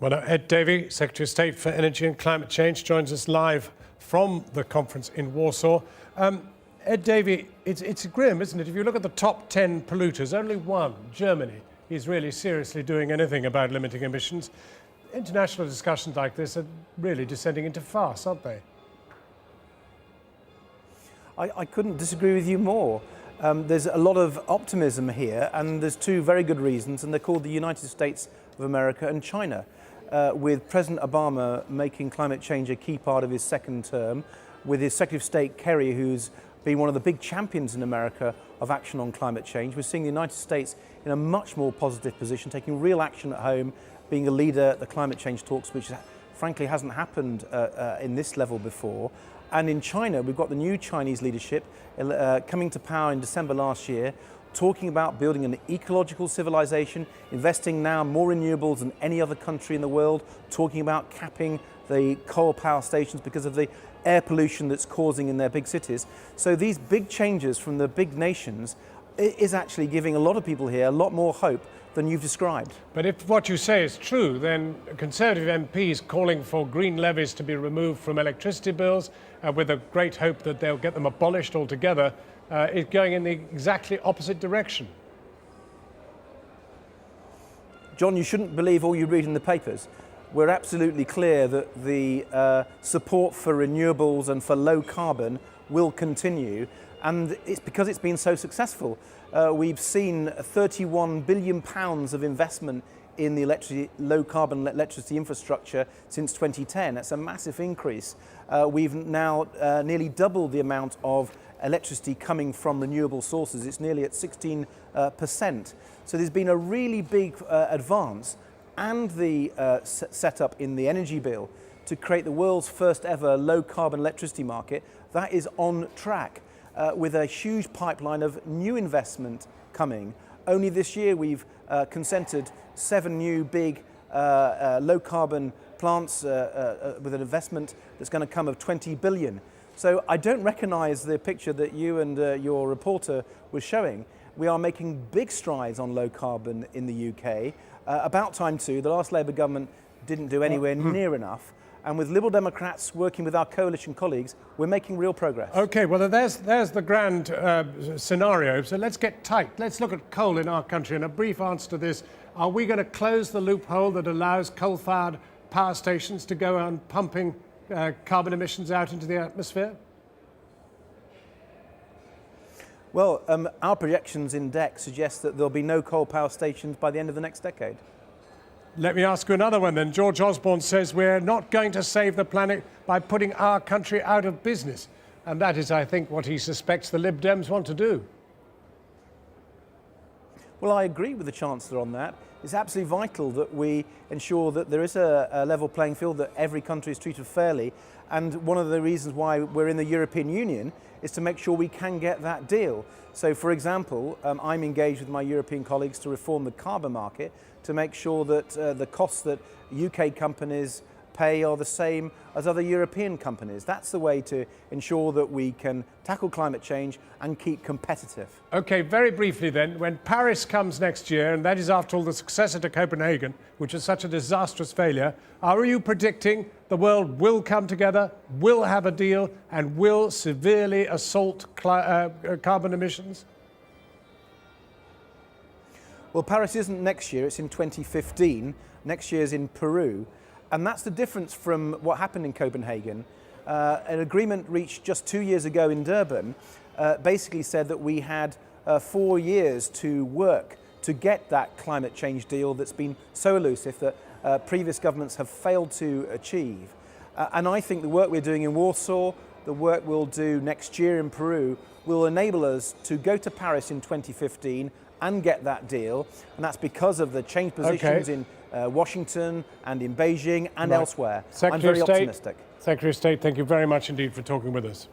Well, Ed Davey, Secretary of State for Energy and Climate Change, joins us live from the conference in Warsaw. Ed Davey, it's grim, isn't it? If you look at the top 10 polluters, only one, Germany, is really seriously doing anything about limiting emissions. International discussions like this are really descending into farce, aren't they? I couldn't disagree with you more. There's a lot of optimism here, and there's two very good reasons, and they're called the United States of America and China. With President Obama making climate change a key part of his second term, with his Secretary of State Kerry, who's been one of the big champions in America of action on climate change. We're seeing the United States in a much more positive position, taking real action at home, being a leader at the climate change talks, which frankly hasn't happened in this level before. And in China, we've got the new Chinese leadership coming to power in December last year, talking about building an ecological civilization, investing now more renewables than any other country in the world, talking about capping the coal power stations because of the air pollution that's causing in their big cities. So these big changes from the big nations is actually giving a lot of people here a lot more hope than you've described. But if what you say is true, then Conservative MPs calling for green levies to be removed from electricity bills with a great hope that they'll get them abolished altogether is going in the exactly opposite direction. John, you shouldn't believe all you read in the papers. We're absolutely clear that the support for renewables and for low carbon will continue, and it's because it's been so successful. We've seen £31 billion of investment in the low carbon electricity infrastructure since 2010. That's a massive increase. We've now nearly doubled the amount of electricity coming from renewable sources. It's nearly at 16%. So there's been a really big advance, and the setup in the energy bill to create the world's first ever low carbon electricity market, that is on track with a huge pipeline of new investment coming. Only this year we've consented 7 new big low carbon plants with an investment that's going to come of 20 billion. So I don't recognise the picture that you and your reporter was showing. We are making big strides on low carbon in the UK. About time too. The last Labour government didn't do anywhere near enough. And with Liberal Democrats working with our coalition colleagues, we're making real progress. OK, well, there's the grand scenario. So let's get tight. Let's look at coal in our country. And a brief answer to this, are we going to close the loophole that allows coal-fired power stations to go on pumping carbon emissions out into the atmosphere? Well, our projections in DEC suggest that there'll be no coal power stations by the end of the next decade. Let me ask you another one then. George Osborne says we're not going to save the planet by putting our country out of business. And that is, I think, what he suspects the Lib Dems want to do. Well, I agree with the Chancellor on that. It's absolutely vital that we ensure that there is a level playing field, that every country is treated fairly. And one of the reasons why we're in the European Union is to make sure we can get that deal. So, for example, I'm engaged with my European colleagues to reform the carbon market to make sure that the costs that UK companies pay are the same as other European companies. That's the way to ensure that we can tackle climate change and keep competitive. OK, very briefly then, when Paris comes next year, and that is after all the successor to Copenhagen, which was such a disastrous failure, are you predicting the world will come together, will have a deal, and will severely assault carbon emissions? Well, Paris isn't next year, it's in 2015. Next year's in Peru. And that's the difference from what happened in Copenhagen. An agreement reached just 2 years ago in Durban basically said that we had 4 years to work to get that climate change deal that's been so elusive that previous governments have failed to achieve. And I think the work we're doing in Warsaw, the work we'll do next year in Peru, will enable us to go to Paris in 2015 and get that deal, and that's because of the changed positions in Washington and in Beijing and elsewhere. I'm very optimistic. Secretary of State, thank you very much indeed for talking with us.